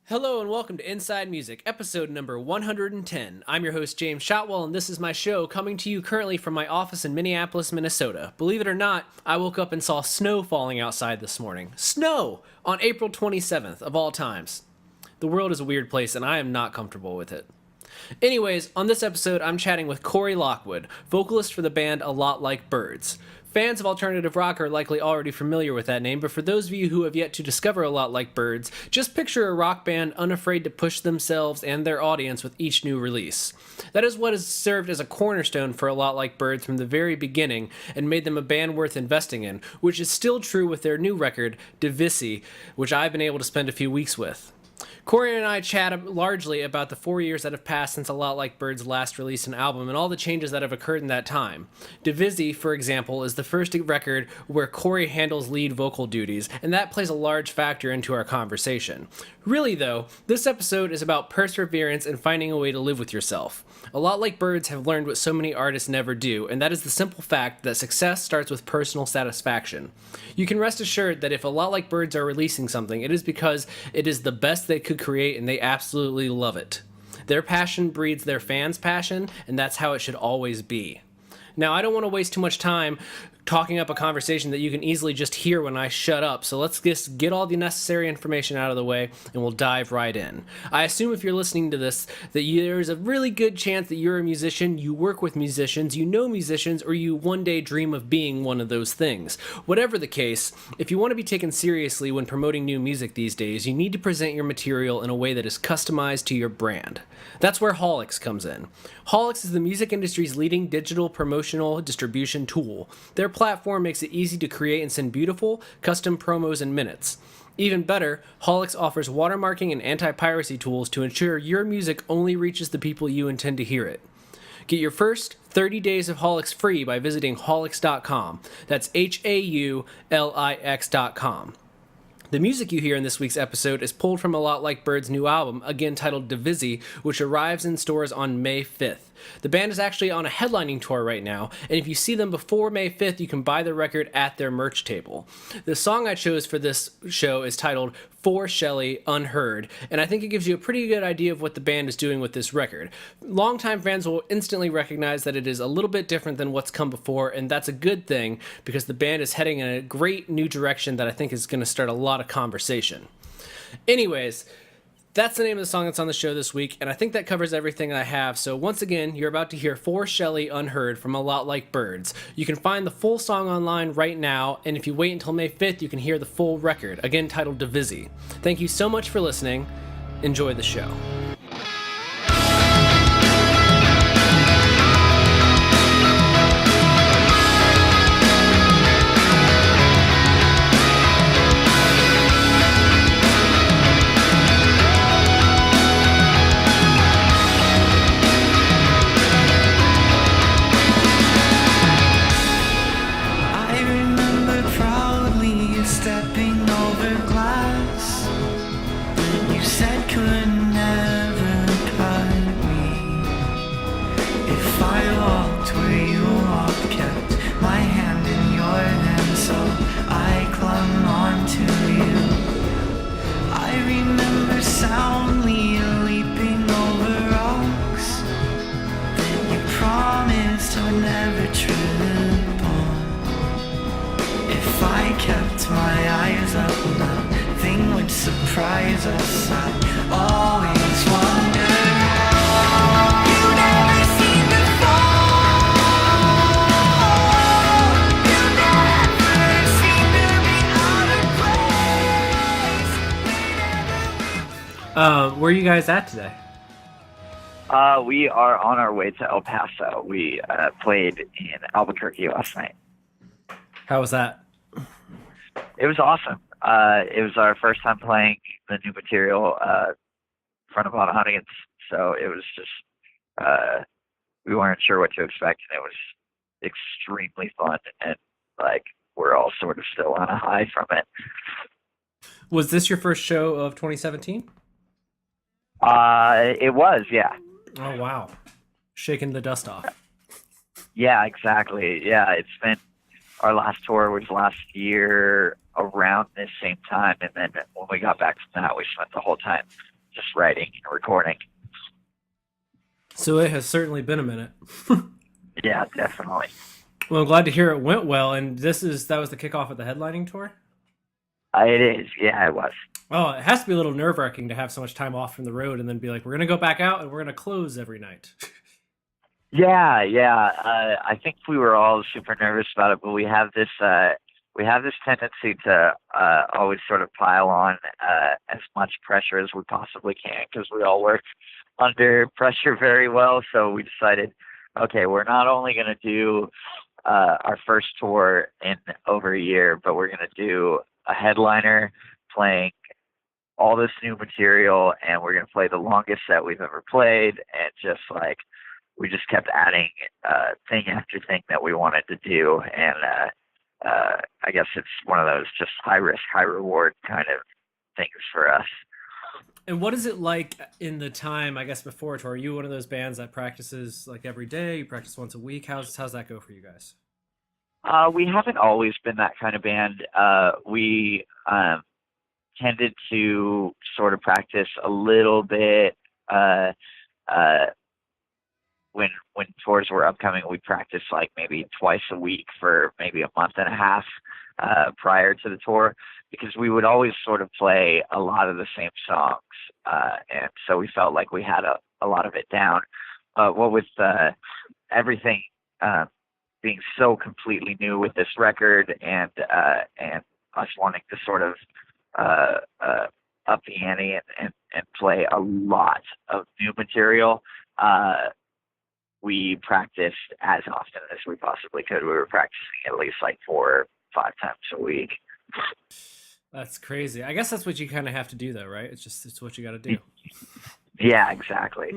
Hello and welcome to Inside Music, episode number 110. I'm your host, James Shotwell, and this is my show coming to you currently from my office in Minneapolis, Minnesota. Believe it or not, I woke up and saw snow falling outside this morning. Snow! On April 27th, of all times. The world is a weird place, and I am not comfortable with it. Anyways, on this episode, I'm chatting with Cory Lockwood, vocalist for the band A Lot Like Birds. Fans of alternative rock are likely already familiar with that name, but for those of you who have yet to discover A Lot Like Birds, just picture a rock band unafraid to push themselves and their audience with each new release. That is what has served as a cornerstone for A Lot Like Birds from the very beginning and made them a band worth investing in, which is still true with their new record, Divisi, which I've been able to spend a few weeks with. Cory and I chat largely about the 4 years that have passed since A Lot Like Birds last released an album and all the changes that have occurred in that time. Divisi, for example, is the first record where Cory handles lead vocal duties, and that plays a large factor into our conversation. Really, though, this episode is about perseverance and finding a way to live with yourself. A Lot Like Birds have learned what so many artists never do, and that is the simple fact that success starts with personal satisfaction. You can rest assured that if A Lot Like Birds are releasing something, it is because it is the best they could create and they absolutely love it. Their passion breeds their fans' passion, and that's how it should always be. Now, I don't want to waste too much time talking up a conversation that you can easily just hear when I shut up, so let's just get all the necessary information out of the way, and we'll dive right in. I assume if you're listening to this, that there's a really good chance that you're a musician, you work with musicians, you know musicians, or you one day dream of being one of those things. Whatever the case, if you want to be taken seriously when promoting new music these days, you need to present your material in a way that is customized to your brand. That's where Holics comes in. Holics is the music industry's leading digital promotional distribution tool. Their platform makes it easy to create and send beautiful, custom promos in minutes. Even better, Holics offers watermarking and anti-piracy tools to ensure your music only reaches the people you intend to hear it. Get your first 30 days of Holics free by visiting holics.com. That's HAULIX.com. The music you hear in this week's episode is pulled from A Lot Like Birds' new album, again titled Divisi, which arrives in stores on May 5th. The band is actually on a headlining tour right now, and if you see them before May 5th, you can buy the record at their merch table. The song I chose for this show is titled For Shelley, Unheard, and I think it gives you a pretty good idea of what the band is doing with this record. Longtime fans will instantly recognize that it is a little bit different than what's come before, and that's a good thing, because the band is heading in a great new direction that I think is going to start a lot of conversation. Anyways, that's the name of the song that's on the show this week, and I think that covers everything I have. So once again, you're about to hear For Shelley Unheard from A Lot Like Birds. You can find the full song online right now, and if you wait until May 5th, you can hear the full record, again titled Divisi. Thank you so much for listening. Enjoy the show. Soundly leaping over rocks that you promised I would never trip on. If I kept my eyes up, nothing would surprise us. I always wondered how you never seem to fall. You never seem to be out of place. Where are you guys at today? We are on our way to El Paso. We played in Albuquerque last night. How was that? It was awesome. It was our first time playing the new material in front of a lot of audience, so it was just we weren't sure what to expect, and it was extremely fun, and like we're all sort of still on a high from it. Was this your first show of 2017? It was, yeah. Oh, wow. Shaking the dust off. Yeah, exactly. Yeah, it's been, our last tour was last year around this same time, and then when we got back from that, we spent the whole time just writing and recording. So it has certainly been a minute. Yeah, definitely. Well, I'm glad to hear it went well. And that was the kickoff of the headlining tour? It is. Yeah, it was. Oh, it has to be a little nerve-wracking to have so much time off from the road and then be like, we're going to go back out and we're going to close every night. Yeah. I think we were all super nervous about it, but we have this tendency to always sort of pile on as much pressure as we possibly can, because we all work under pressure very well. So we decided, okay, we're not only going to do our first tour in over a year, but we're going to do a headliner playing all this new material, and we're going to play the longest set we've ever played. And just like, we just kept adding thing after thing that we wanted to do. And I guess it's one of those just high risk, high reward kind of things for us. And what is it like in the time, I guess, before a tour? Are you one of those bands that practices like every day? You practice once a week? How's that go for you guys? We haven't always been that kind of band. We tended to sort of practice a little bit when tours were upcoming. We practiced like maybe twice a week for maybe a month and a half prior to the tour, because we would always sort of play a lot of the same songs, and so we felt like we had a lot of it down. What with everything being so completely new with this record, and us wanting to sort of up the ante and play a lot of new material, we practiced as often as we possibly could. We were practicing at least like 4 or 5 times a week. That's crazy. I guess that's what you kind of have to do, though, right? It's what you got to do. Yeah, exactly.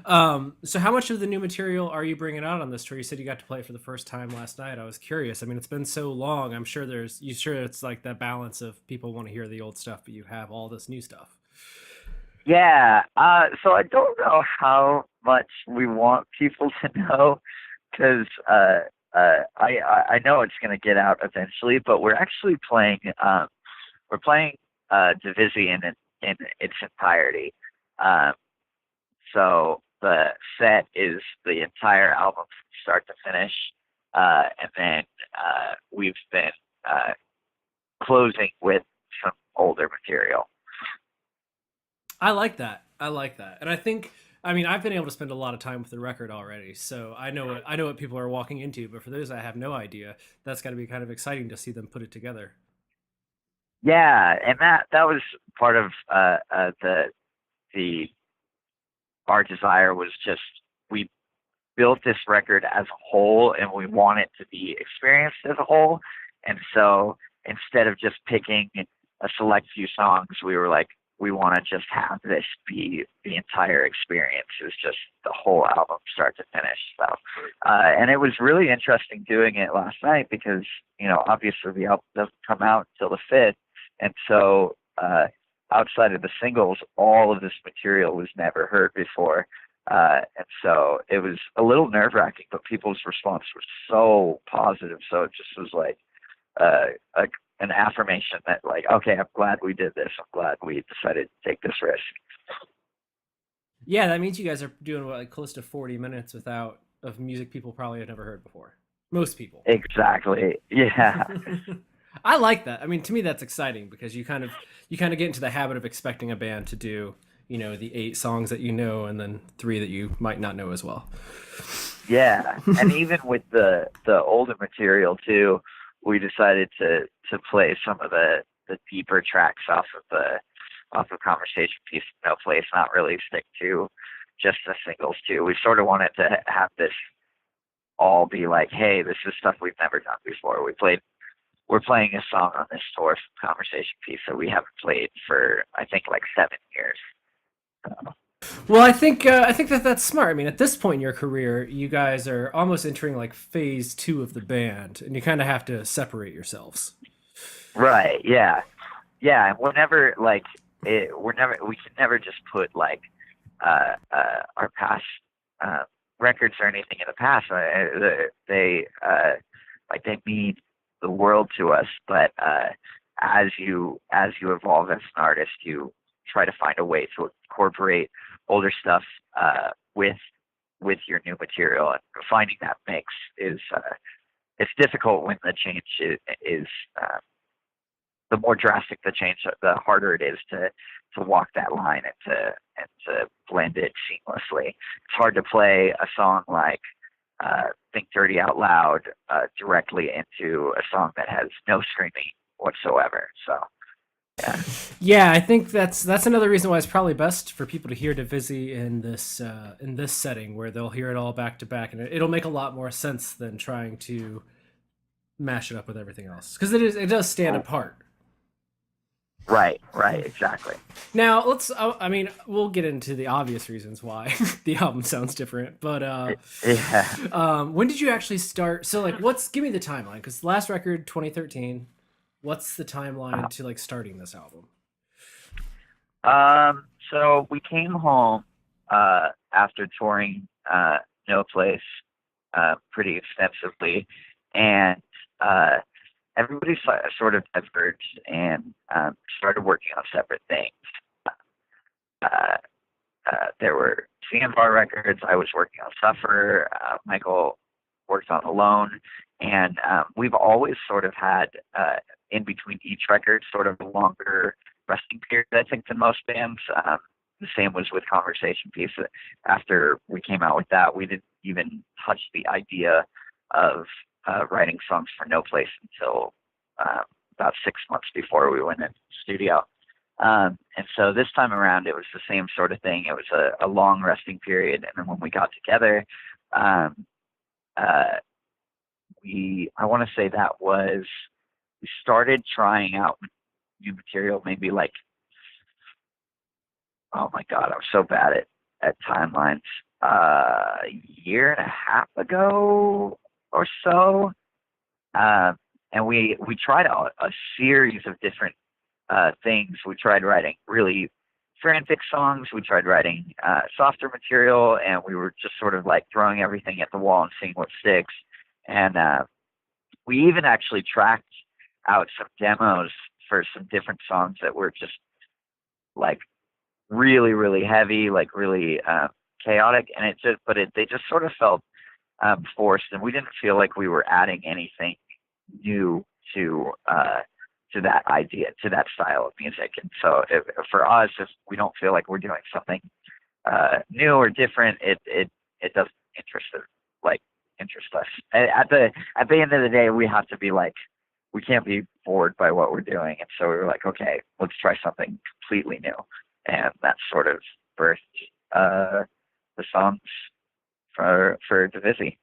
So how much of the new material are you bringing out on this tour? You said you got to play it for the first time last night. I was curious. I mean, it's been so long. I'm sure it's like that balance of people want to hear the old stuff, but you have all this new stuff. Yeah. So I don't know how much we want people to know, because I know it's going to get out eventually, but we're actually playing Divisi in its entirety. So the set is the entire album from start to finish, and then we've been closing with some older material. I like that. And I've been able to spend a lot of time with the record already, so I know what people are walking into, but for those that have no idea, that's got to be kind of exciting to see them put it together. Yeah, and that was part of our desire, was just, we built this record as a whole and we want it to be experienced as a whole. And so instead of just picking a select few songs, we were like, we want to just have this be the entire experience. It was just the whole album start to finish. So and it was really interesting doing it last night, because obviously the album doesn't come out until the 5th, and so outside of the singles, all of this material was never heard before. And so it was a little nerve-wracking, but people's response was so positive. So it just was like an affirmation that, like, okay, I'm glad we did this. I'm glad we decided to take this risk. Yeah, that means you guys are doing like close to 40 minutes of music people probably have never heard before. Most people. Exactly. Yeah. I like that. I mean, to me, that's exciting, because you kind of get into the habit of expecting a band to do, the 8 songs that you know, and then 3 that you might not know as well. Yeah, and even with the older material too, we decided to play some of the deeper tracks off of Conversation Piece, No Place, not really stick to just the singles too. We sort of wanted to have this all be like, hey, this is stuff we've never done before. We're playing a song on this tour from Conversation Piece that we haven't played for, I think, like 7 years. Well, I think that's smart. I mean, at this point in your career, you guys are almost entering like phase 2 of the band, and you kind of have to separate yourselves. Right. Yeah. Yeah. And we can never just put like our past records or anything in the past. They mean the world to us, but as you evolve as an artist, you try to find a way to incorporate older stuff with your new material, and finding that mix is it's difficult when the change is the more drastic the change, the harder it is to walk that line and to blend it seamlessly. It's hard to play a song like Think Dirty Out Loud directly into a song that has no screaming whatsoever. So yeah, I think that's another reason why it's probably best for people to hear Divisi in this setting, where they'll hear it all back to back, and it'll make a lot more sense than trying to mash it up with everything else, because it does stand apart. Right, exactly. Now I mean, we'll get into the obvious reasons why the album sounds different, but when did you actually start? So like, give me the timeline, because last record 2013. What's the timeline to like starting this album? So we came home after touring No Place pretty extensively, and everybody sort of diverged and started working on separate things. There were CM records. I was working on Suffer. Michael worked on Alone, and we've always sort of had in between each record sort of a longer resting period, I think, than most bands. The same was with Conversation Piece. After we came out with that, we didn't even touch the idea of writing songs for No Place until about 6 months before we went into the studio. And so this time around, it was the same sort of thing. It was a long resting period, and then when we got together, I want to say that was, we started trying out new material maybe like, oh my God, I'm so bad at timelines, a year and a half ago or so. And we tried a series of different things. We tried writing really frantic songs. We tried writing softer material, and we were just sort of like throwing everything at the wall and seeing what sticks. And we even actually tracked out some demos for some different songs that were just like really, really heavy, like really chaotic. And they just sort of felt forced, and we didn't feel like we were adding anything new to that idea, to that style of music. And so for us, if we don't feel like we're doing something new or different, it doesn't interest us. At the end of the day, we have to be like, we can't be bored by what we're doing. And so we were like, okay, let's try something completely new. And that sort of birthed the songs for Divisi.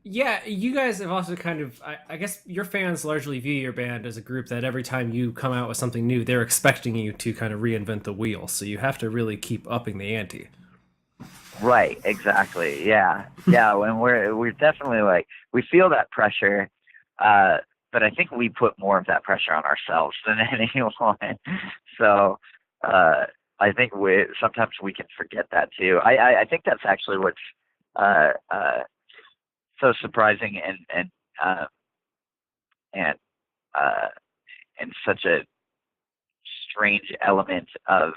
Yeah, you guys have also kind of, I guess your fans largely view your band as a group that every time you come out with something new, they're expecting you to kind of reinvent the wheel. So you have to really keep upping the ante. Right, exactly. Yeah. And we're definitely like, we feel that pressure, but I think we put more of that pressure on ourselves than anyone. So I think sometimes we can forget that too. I think that's actually what's so surprising and such a strange element of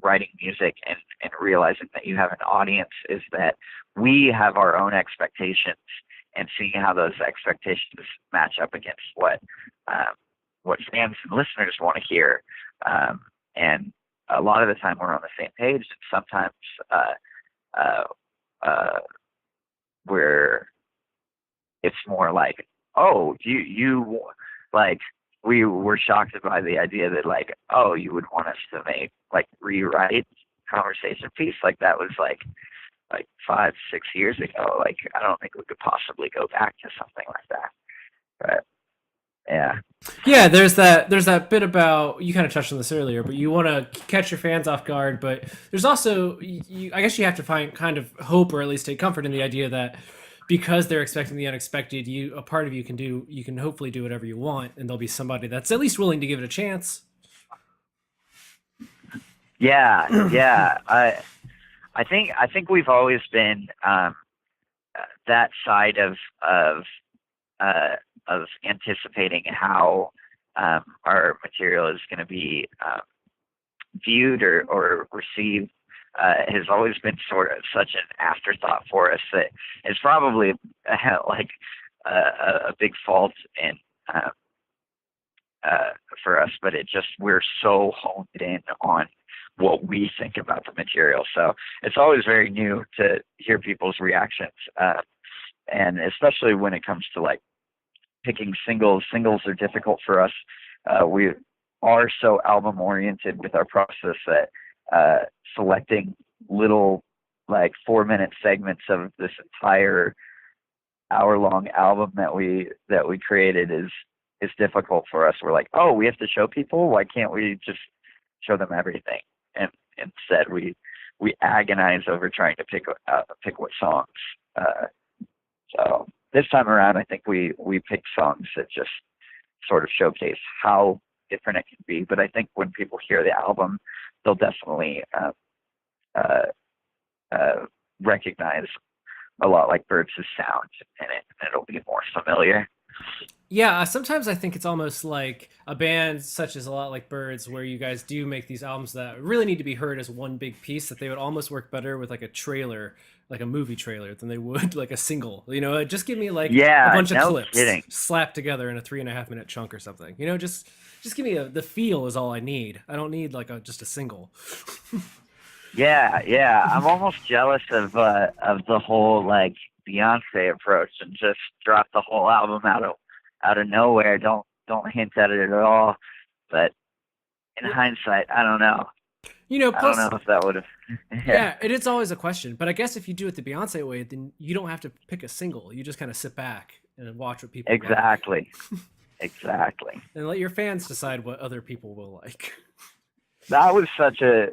writing music and realizing that you have an audience, is that we have our own expectations, and seeing how those expectations match up against what fans and listeners want to hear. And a lot of the time we're on the same page, and sometimes where it's more like, oh, you like, we were shocked by the idea that like, oh, you would want us to rewrite Conversation Piece. Like that was like 5-6 years ago. Like, I don't think we could possibly go back to something like that. But yeah, there's that bit about, you kind of touched on this earlier, but you want to catch your fans off guard, but there's also, I guess you have to find kind of hope, or at least take comfort in the idea that because they're expecting the unexpected, a part of you can hopefully do whatever you want, and there'll be somebody that's at least willing to give it a chance. Yeah. I think we've always been that side of anticipating how our material is going to be viewed or received has always been sort of such an afterthought for us that it's probably like a big fault in for us, but we're so honed in on what we think about the material. So it's always very new to hear people's reactions. And especially when it comes to like picking singles are difficult for us. We are so album oriented with our process that selecting little like 4-minute segments of this entire hour-long album that we created is difficult for us. We're like, oh, we have to show people. Why can't we just show them everything? And instead, we agonize over trying to pick what songs. So this time around, I think we picked songs that just sort of showcase how different it can be. But I think when people hear the album, they'll definitely recognize A Lot Like Birds' sound in it, and it'll be more familiar. Yeah, sometimes I think it's almost like a band such as A Lot Like Birds, where you guys do make these albums that really need to be heard as one big piece, that they would almost work better with like a trailer, like a movie trailer, than they would like a single. You know, just give me like a bunch of clips slapped together in a 3.5-minute chunk or something. You know, just give me the feel is all I need. I don't need like just a single. Yeah. I'm almost jealous of the whole like Beyonce approach and just drop the whole album out of nowhere. Don't hint at it at all. But in hindsight, I don't know. You know, plus, I don't know if that would have. Yeah, it is always a question. But I guess if you do it the Beyonce way, then you don't have to pick a single. You just kind of sit back and watch what people Exactly. like. Exactly. And let your fans decide what other people will like. That was such a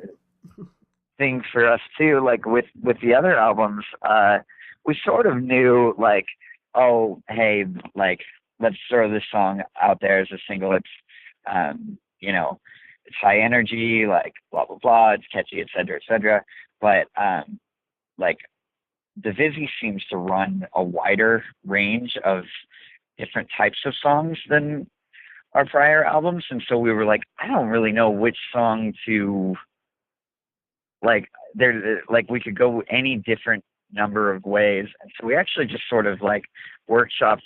thing for us too. Like with the other albums, we sort of knew like, oh, hey, like let's throw this song out there as a single. It's, you know, it's high energy, like blah blah blah. It's catchy, etc., etc. But like Divisi seems to run a wider range of different types of songs than our prior albums, and so we were like, I don't really know which song to like. There, like we could go any different number of ways, and so we actually just sort of like workshopped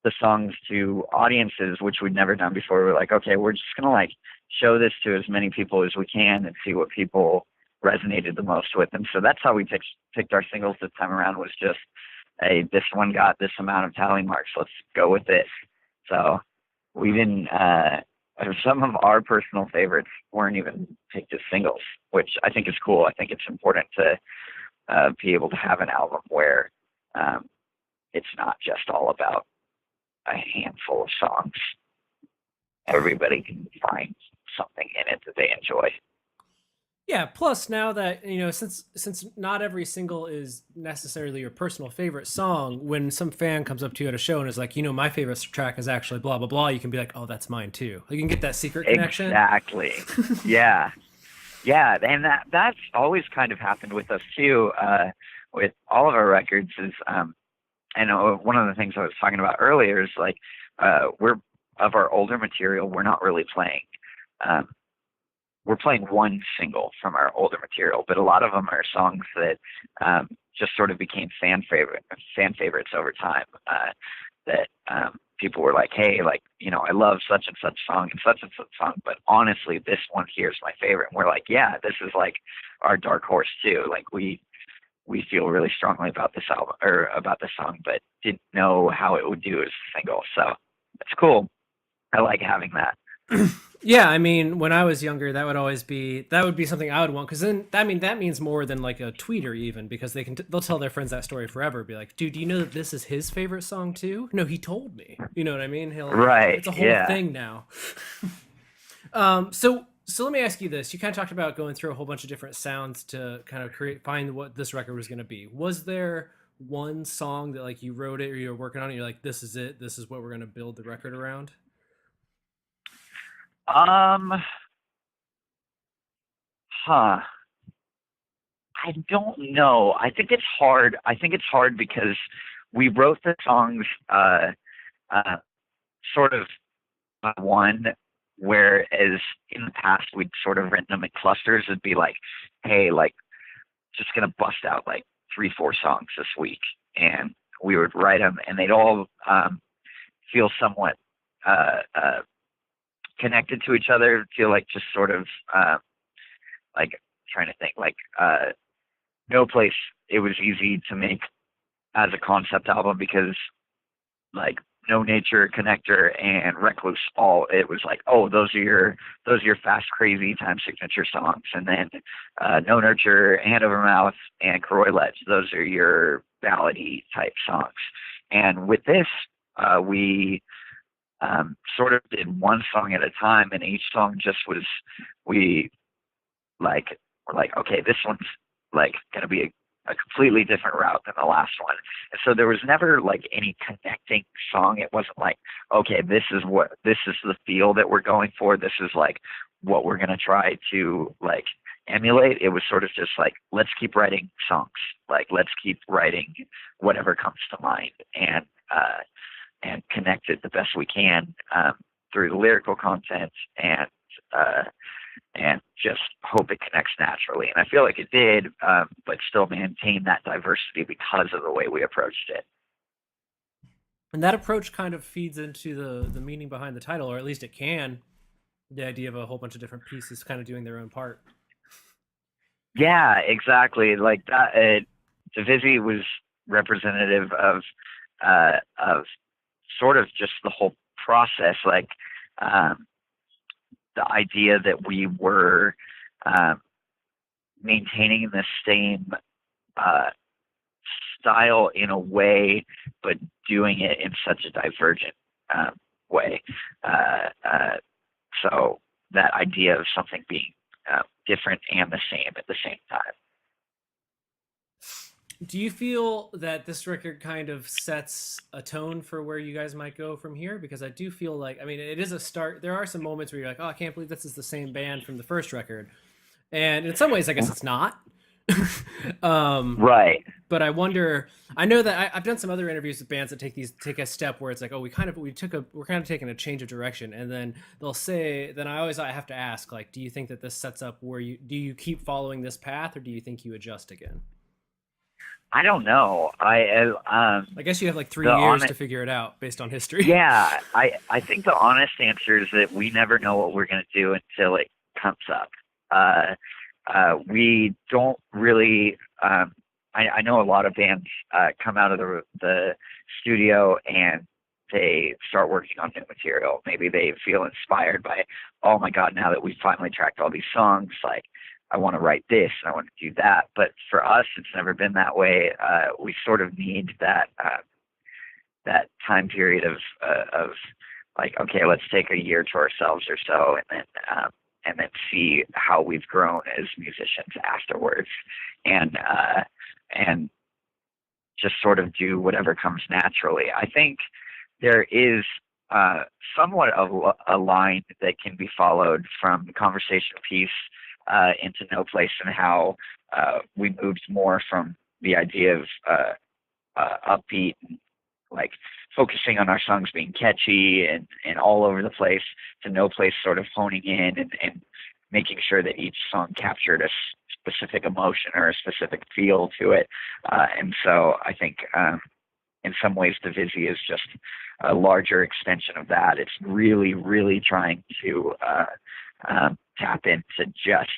the songs to audiences, which we'd never done before. We're like, okay, we're just gonna like show this to as many people as we can and see what people resonated the most with. And so that's how we picked our singles this time around, was just, hey, this one got this amount of tally marks, let's go with it. So we didn't some of our personal favorites weren't even picked as singles, which I think is cool. I think it's important to be able to have an album where it's not just all about a handful of songs. Everybody can find something in it that they enjoy. Yeah, plus now that, you know, since not every single is necessarily your personal favorite song, when some fan comes up to you at a show and is like, you know, my favorite track is actually blah, blah, blah, you can be like, oh, that's mine too. You can get that secret connection. Exactly. Yeah. Yeah, and that's always kind of happened with us too, with all of our records is, and one of the things I was talking about earlier is like, of our older material, we're not really playing, we're playing one single from our older material, but a lot of them are songs that just sort of became fan favorites over time. That people were like, hey, like, you know, I love such and such song and such song, but honestly, this one here is my favorite. And we're like, yeah, this is like our dark horse too. Like we feel really strongly about this album or about this song, but didn't know how it would do as a single. So it's cool. I like having that. Yeah, I mean, when I was younger, that would be something I would want, because then that means more than like a tweeter even, because they'll tell their friends that story forever. Be like, dude, do you know that this is his favorite song too? No, he told me. You know what I mean? Right. It's a whole thing now. So let me ask you this: you kind of talked about going through a whole bunch of different sounds to kind of find what this record was going to be. Was there one song that like you wrote it or you were working on it, you're like, this is it, this is what we're going to build the record around? I don't know. I think it's hard. Because we wrote the songs sort of one, whereas in the past we'd sort of written them in clusters. It'd be like, hey, like just gonna bust out like 3-4 songs this week, and we would write them, and they'd all feel somewhat connected to each other. Feel like just sort of like trying to think like No Place. It was easy to make as a concept album because like No Nature, Connector, and Recluse, it was like, oh, those are your fast, crazy time signature songs, and then No Nurture, Hand Over Mouth, and Cory Lockwood, those are your ballady type songs. And with this, we sort of did one song at a time, and each song just was we're like, okay, this one's like gonna be a completely different route than the last one. And so there was never like any connecting song. It wasn't like, okay, this is the feel that we're going for. This is like what we're going to try to like emulate. It was sort of just like, let's keep writing songs. Like, let's keep writing whatever comes to mind and connect it the best we can through the lyrical content and just hope it connects naturally. And I feel like it did, but still maintain that diversity because of the way we approached it. And that approach kind of feeds into the meaning behind the title, or at least it can. The idea of a whole bunch of different pieces kind of doing their own part. Yeah, exactly. Like that, Divisi was representative of sort of just the whole process. Like, the idea that we were maintaining the same style in a way, but doing it in such a divergent way. So that idea of something being different and the same at the same time. Do you feel that this record kind of sets a tone for where you guys might go from here? Because I do feel like, I mean, it is a start. There are some moments where you're like, oh, I can't believe this is the same band from the first record. And in some ways, I guess it's not. Right. But I wonder, I know that I've done some other interviews with bands that take a step where it's like, oh, we're kind of taking a change of direction. And then they'll say, then I have to ask, like, do you think that this sets up do you keep following this path, or do you think you adjust again? I don't know. I guess you have like 3 years to figure it out based on history. Yeah, I think the honest answer is that we never know what we're going to do until it comes up. We don't really. I know a lot of bands come out of the studio and they start working on new material. Maybe they feel inspired by, oh my God, now that we've finally tracked all these songs, like, I want to write this, I want to do that. But for us, it's never been that way. We sort of need that time period of like, okay, let's take a year to ourselves or so, and then see how we've grown as musicians afterwards, and just sort of do whatever comes naturally. I think there is somewhat of a line that can be followed from the Conversation piece into No Place, and how we moved more from the idea of upbeat and like focusing on our songs being catchy and all over the place, to No Place sort of honing in and making sure that each song captured a specific emotion or a specific feel to it. And so I think in some ways Divisi is just a larger extension of that. It's really, really trying to tap into just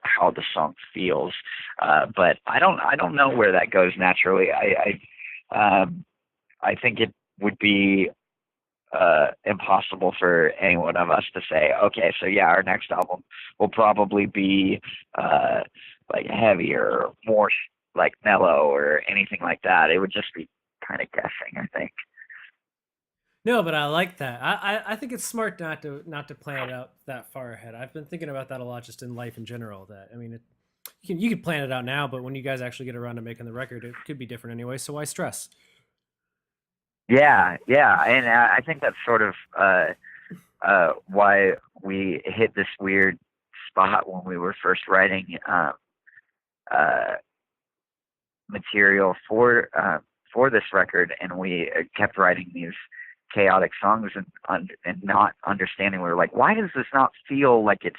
how the song feels, but I don't know where that goes naturally. I think it would be impossible for any one of us to say, okay, so yeah, our next album will probably be like heavier or more like mellow or anything like that. It would just be kind of guessing, I think. No, but I like that. I think it's smart not to plan it out that far ahead. I've been thinking about that a lot, just in life in general. That, I mean, you can plan it out now, but when you guys actually get around to making the record, it could be different anyway. So why stress? Yeah, and I think that's sort of why we hit this weird spot when we were first writing material for this record, and we kept writing these chaotic songs and not understanding. We were like, why does this not feel like it's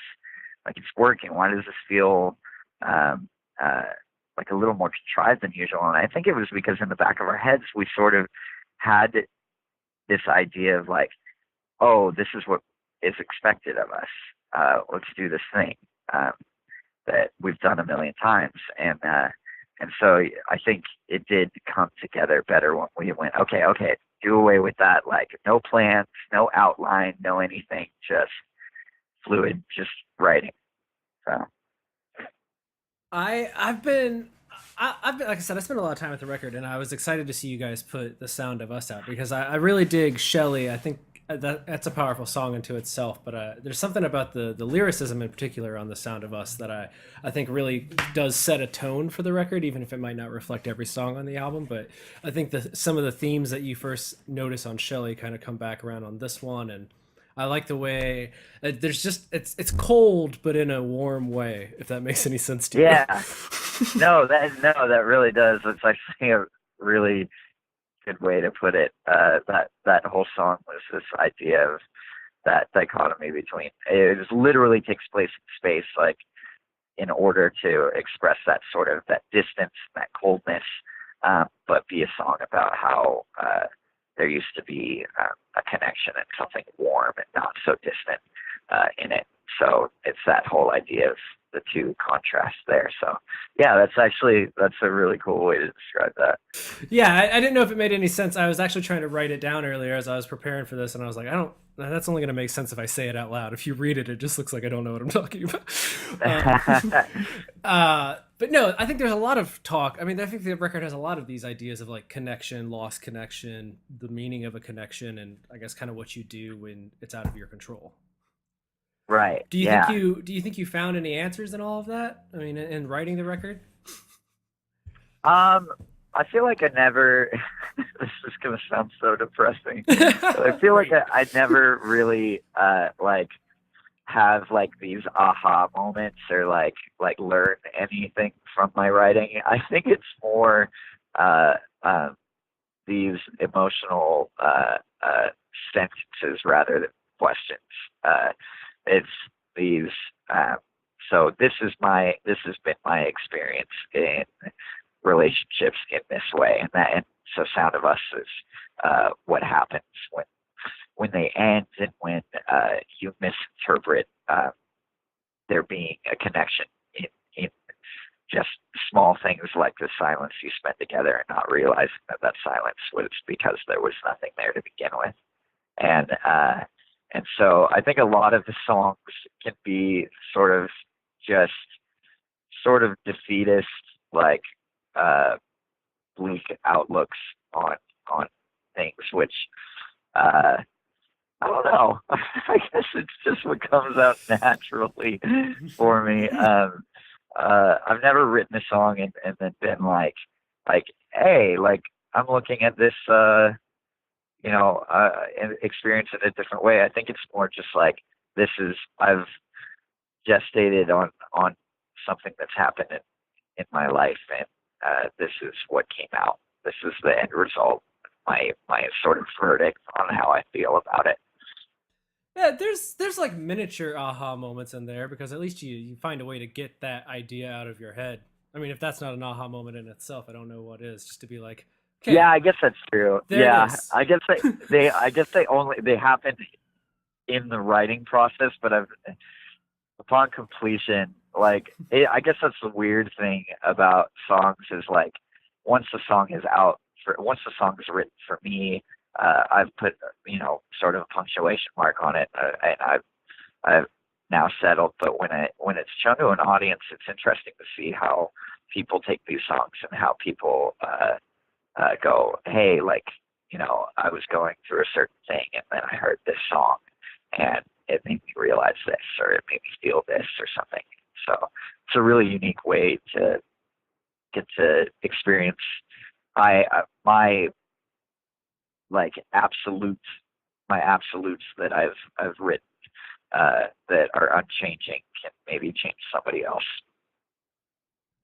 working? Why does this feel like a little more contrived than usual? And I think it was because in the back of our heads we sort of had this idea of like, oh, this is what is expected of us. Let's do this thing that we've done a million times. And so I think it did come together better when we went, okay, do away with that. Like no plans, no outline, no anything, just fluid, just writing. So I've been like I said, I spent a lot of time with the record, and I was excited to see you guys put The Sound of Us out because I really dig Shelley. I think that's a powerful song into itself, but there's something about the lyricism in particular on The Sound of Us that I think really does set a tone for the record, even if it might not reflect every song on the album. But I think some of the themes that you first notice on Shelley kind of come back around on this one, and I like the way there's just it's cold but in a warm way, if that makes any sense to you. Yeah. No, that really does. It's actually a really good way to put it. That whole song was this idea of that dichotomy between it literally takes place in space, like in order to express that sort of that distance, that coldness, but be a song about how there used to be a connection and something warm and not so distant in it. So it's that whole idea of the two contrasts there. So yeah, that's a really cool way to describe that. Yeah, I didn't know if it made any sense. I was actually trying to write it down earlier as I was preparing for this, and I was like, that's only going to make sense if I say it out loud. If you read it, it just looks like I don't know what I'm talking about. But no, I think there's a lot of talk. I mean, I think the record has a lot of these ideas of like connection, lost connection, the meaning of a connection, and I guess kind of what you do when it's out of your control. Right. Do you think you found any answers in all of that? I mean, in writing the record? I feel like I never. This is gonna sound so depressing. But I feel like I never really like have like these aha moments or like learn anything from my writing. I think it's more these emotional sentences rather than questions. It's these. So this has been my experience in relationships in this way, and so Sound of Us is what happens when they end and when you misinterpret there being a connection in just small things like the silence you spent together and not realizing that silence was because there was nothing there to begin with. And so I think a lot of the songs can be sort of defeatist, like bleak outlooks on things, which I don't know. I guess it's just what comes out naturally for me. I've never written a song and then been like, hey, like I'm looking at this, and experience it a different way. I think it's more just like I've gestated on something that's happened in my life, and this is what came out. This is the end result. My sort of verdict on how I feel about it. Yeah, there's like miniature aha moments in there because at least you find a way to get that idea out of your head. I mean, if that's not an aha moment in itself, I don't know what is. Just to be like, okay, yeah, I guess that's true. Yeah, I guess they happen in the writing process, but upon completion, like I guess that's the weird thing about songs is like once the song is written for me, I've put sort of a punctuation mark on it, and I've now settled. But when it's shown to an audience, it's interesting to see how people take these songs and how people go, hey, like I was going through a certain thing, and then I heard this song, and it made me realize this, or it made me feel this, or something. So it's a really unique way to get to experience my absolutes that I've written that are unchanging can maybe change somebody else.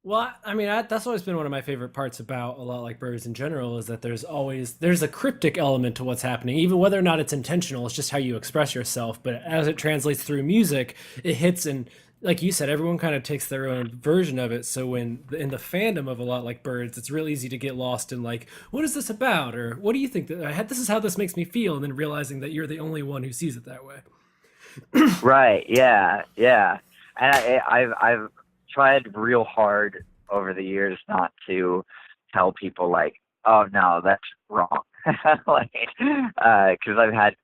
Well, I mean, that's always been one of my favorite parts about A Lot Like Birds in general is that there's a cryptic element to what's happening, even whether or not it's intentional. It's just how you express yourself. But as it translates through music, it hits, and like you said, everyone kind of takes their own version of it. So when in the fandom of A Lot Like Birds, it's real easy to get lost in like, what is this about, or what do you think that this is how this makes me feel, and then realizing that you're the only one who sees it that way. Right. Yeah. Yeah. And I've tried real hard over the years not to tell people like, oh no, that's wrong. Like, because I've had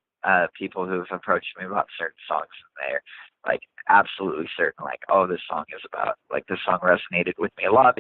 people who've approached me about certain songs and they're like absolutely certain, like, oh, this song is about like this song resonated with me a lot.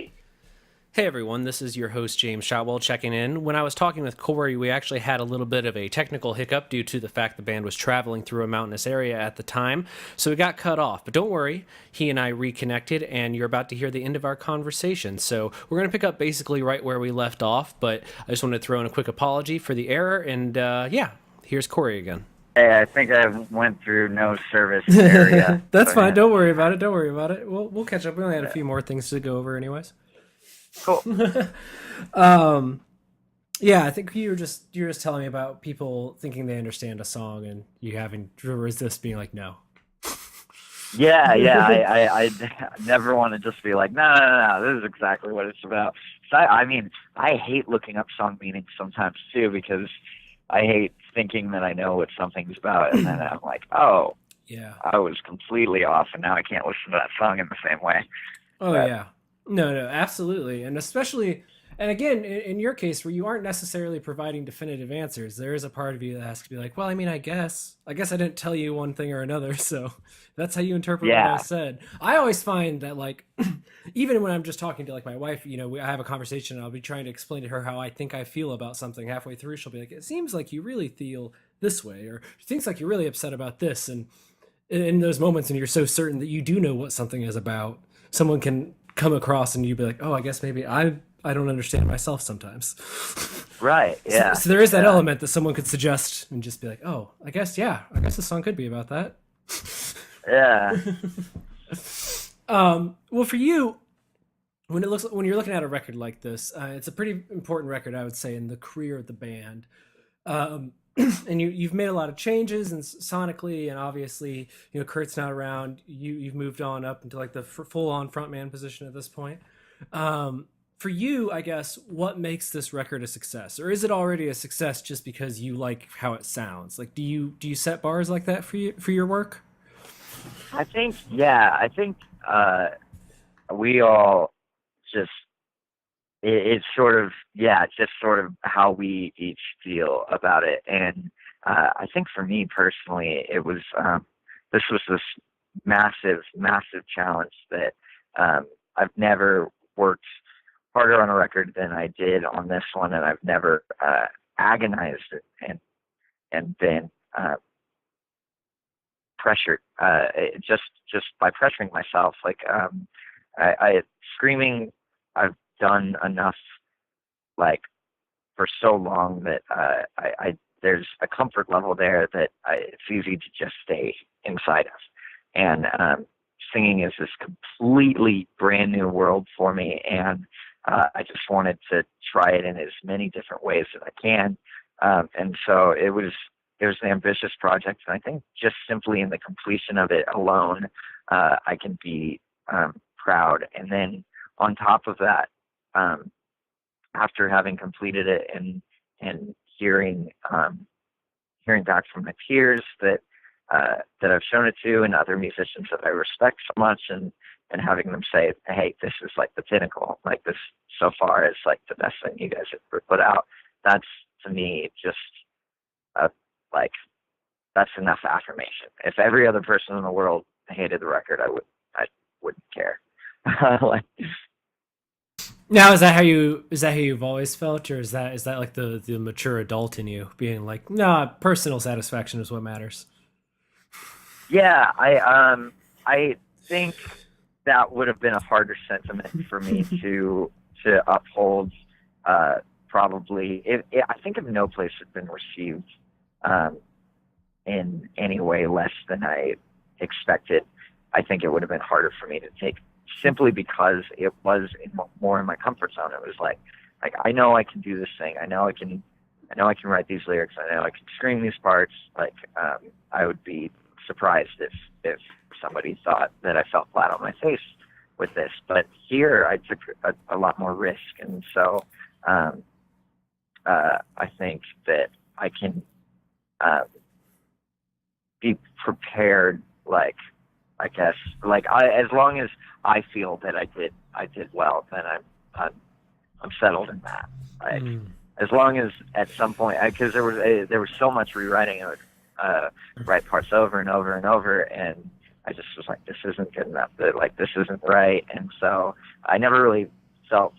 Hey everyone, this is your host James Shotwell checking in. When I was talking with Cory, we actually had a little bit of a technical hiccup due to the fact the band was traveling through a mountainous area at the time, so it got cut off. But don't worry, he and I reconnected, and you're about to hear the end of our conversation. So we're going to pick up basically right where we left off, but I just wanted to throw in a quick apology for the error, and yeah, here's Cory again. Hey, I think I went through no service area. That's fine. Don't worry about it. Don't worry about it. We'll catch up. We only had a few more things to go over, anyways. Cool. Yeah, I think you're just telling me about people thinking they understand a song and you having to resist being like, no. Yeah. I never want to just be like, no. This is exactly what it's about. So I mean, I hate looking up song meanings sometimes too, because I hate thinking that I know what something's about, and then I'm like, oh, yeah, I was completely off, and now I can't listen to that song in the same way. Oh, but, yeah. No, absolutely. And especially, and again, in your case where you aren't necessarily providing definitive answers, there is a part of you that has to be like, well, I mean, I guess I didn't tell you one thing or another. So that's how you interpret what I said. I always find that like, even when I'm just talking to like my wife, you know, I have a conversation and I'll be trying to explain to her how I think I feel about something. Halfway through, she'll be like, it seems like you really feel this way, or it seems like you're really upset about this. And in those moments, and you're so certain that you do know what something is about, someone can come across and you'd be like, oh, I guess maybe I don't understand myself sometimes. Right. Yeah. So there is that element that someone could suggest and just be like, oh, I guess the song could be about that. Yeah. Well, for you, when you're looking at a record like this, it's a pretty important record, I would say, in the career of the band. And you've made a lot of changes, and sonically, and obviously, you know, Kurt's not around. You've moved on up into like the full-on frontman position at this point. For you, I guess, what makes this record a success, or is it already a success just because you like how it sounds? Like, do you set bars like that for your work? I think we all just. It's sort of, just sort of how we each feel about it. And I think for me personally, it was, this massive, massive challenge that I've never worked harder on a record than I did on this one. And I've never agonized and been pressured, just by pressuring myself. Like I screaming, I've done enough like for so long that I there's a comfort level there that it's easy to just stay inside of, and singing is this completely brand new world for me, and I just wanted to try it in as many different ways as I can, and so it was an ambitious project, and I think just simply in the completion of it alone, I can be proud. And then on top of that, after having completed it and hearing back from my peers that I've shown it to, and other musicians that I respect so much, and having them say, hey, this is like the pinnacle, like this so far is like the best thing you guys have ever put out. That's to me just like that's enough affirmation. If every other person in the world hated the record, I wouldn't care. Like, now, is that how you've always felt, or is that like the mature adult in you being like, nah, personal satisfaction is what matters? Yeah, I think that would have been a harder sentiment for me to uphold. Probably, I think if No Place had been received in any way less than I expected, I think it would have been harder for me to take simply because it was more in my comfort zone. It was like I know I can do this thing. I know I can write these lyrics. I know I can scream these parts. Like, I would be surprised if somebody thought that I fell flat on my face with this. But here I took a lot more risk, and so I think that I can be prepared. Like, I guess, like, as long as I feel that I did well, then I'm settled in that. Like, as long as at some point, because there was so much rewriting. I would write parts over and over and over, and I just was like, this isn't good enough. Like, this isn't right. And so I never really felt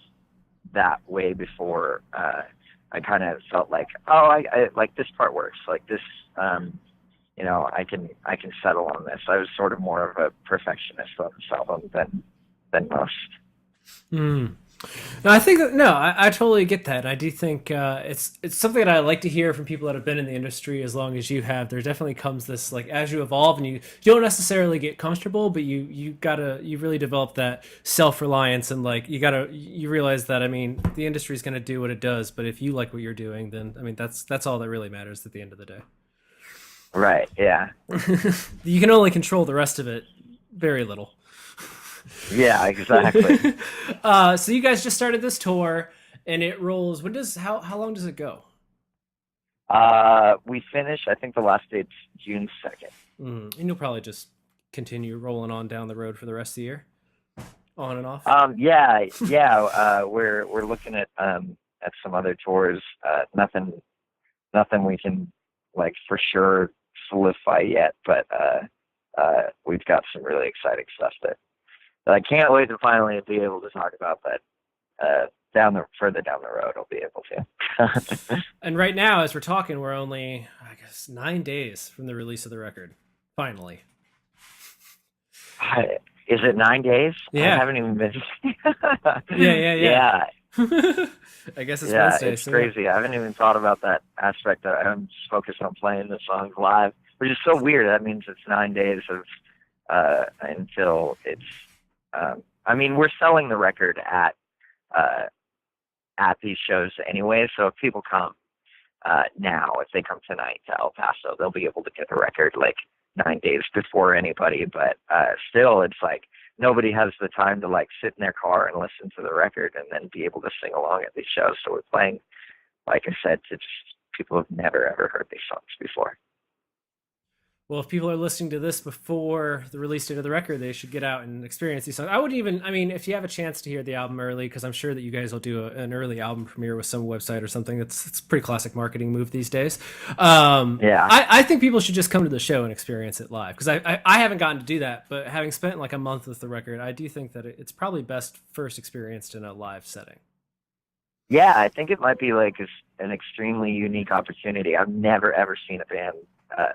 that way before. I kind of felt like, oh, I like this part works. Like this, you know, I can settle on this. I was sort of more of a perfectionist on this album than most. No, I think I totally get that. I do think it's something that I like to hear from people that have been in the industry as long as you have. There definitely comes this, like, as you evolve and you don't necessarily get comfortable, but you really develop that self-reliance, and like you realize that, I mean, the industry is going to do what it does, but if you like what you're doing, then I mean that's all that really matters at the end of the day. Right. Yeah. You can only control the rest of it very little. Yeah, exactly. So you guys just started this tour, and it rolls. How long does it go? We finish, I think the last date's June 2nd. And you'll probably just continue rolling on down the road for the rest of the year, on and off. Yeah. We're looking at some other tours. Nothing we can, like, for sure solidify yet, but we've got some really exciting stuff that I can't wait to finally be able to talk about, but further down the road I'll be able to. And right now, as we're talking, we're only, I guess, 9 days from the release of the record. Finally. Is it 9 days? Yeah. I haven't even been. Yeah. I guess it's Wednesday. It's crazy. I haven't even thought about that aspect. I'm just focused on playing the songs live, which is so weird. That means it's 9 days of until it's. I mean, we're selling the record at these shows anyway. So if people come now, if they come tonight to El Paso, they'll be able to get the record like 9 days before anybody. But still, it's like nobody has the time to like sit in their car and listen to the record and then be able to sing along at these shows. So we're playing, like I said, to just people who've never ever heard these songs before. Well, if people are listening to this before the release date of the record, they should get out and experience these songs. I mean, if you have a chance to hear the album early, because I'm sure that you guys will do an early album premiere with some website or something. It's a pretty classic marketing move these days. Yeah. I think people should just come to the show and experience it live, because I haven't gotten to do that, but having spent like a month with the record, I do think that it's probably best first experienced in a live setting. Yeah, I think it might be like an extremely unique opportunity. I've never ever seen a band.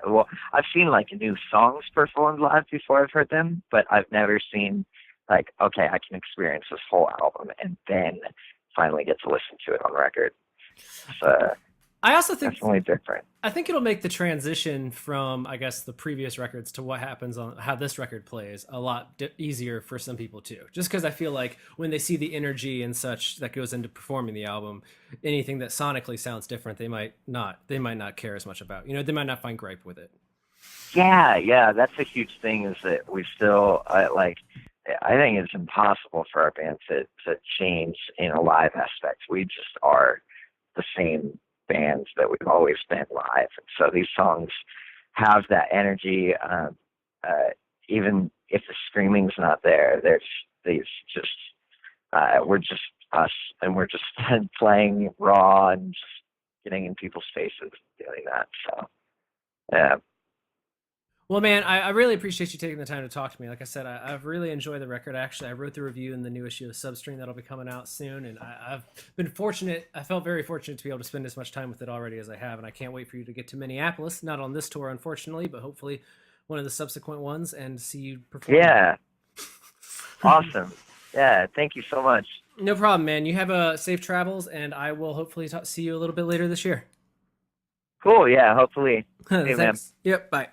Well, I've seen like new songs performed live before I've heard them, but I've never seen like, okay, I can experience this whole album and then finally get to listen to it on record. So I also think definitely different. I think it'll make the transition from, I guess, the previous records to what happens on how this record plays a lot easier for some people too. Just because I feel like when they see the energy and such that goes into performing the album, anything that sonically sounds different, they might not care as much about. You know, they might not find gripe with it. Yeah, that's a huge thing. Is that we still I think it's impossible for our band to change in a live aspect. We just are the same bands that we've always been live. So these songs have that energy. Even if the screaming's not there, there's these just we're just us, and we're just playing raw and just getting in people's faces and doing that. So yeah. Well, man, I really appreciate you taking the time to talk to me. Like I said, I've really enjoyed the record. Actually, I wrote the review in the new issue of Substream that'll be coming out soon, and I've been fortunate. I felt very fortunate to be able to spend as much time with it already as I have, and I can't wait for you to get to Minneapolis. Not on this tour, unfortunately, but hopefully one of the subsequent ones, and see you perform. Yeah. Awesome. Yeah, thank you so much. No problem, man. You have safe travels, and I will hopefully see you a little bit later this year. Cool. Yeah, hopefully. Hey, man. Yep. Bye.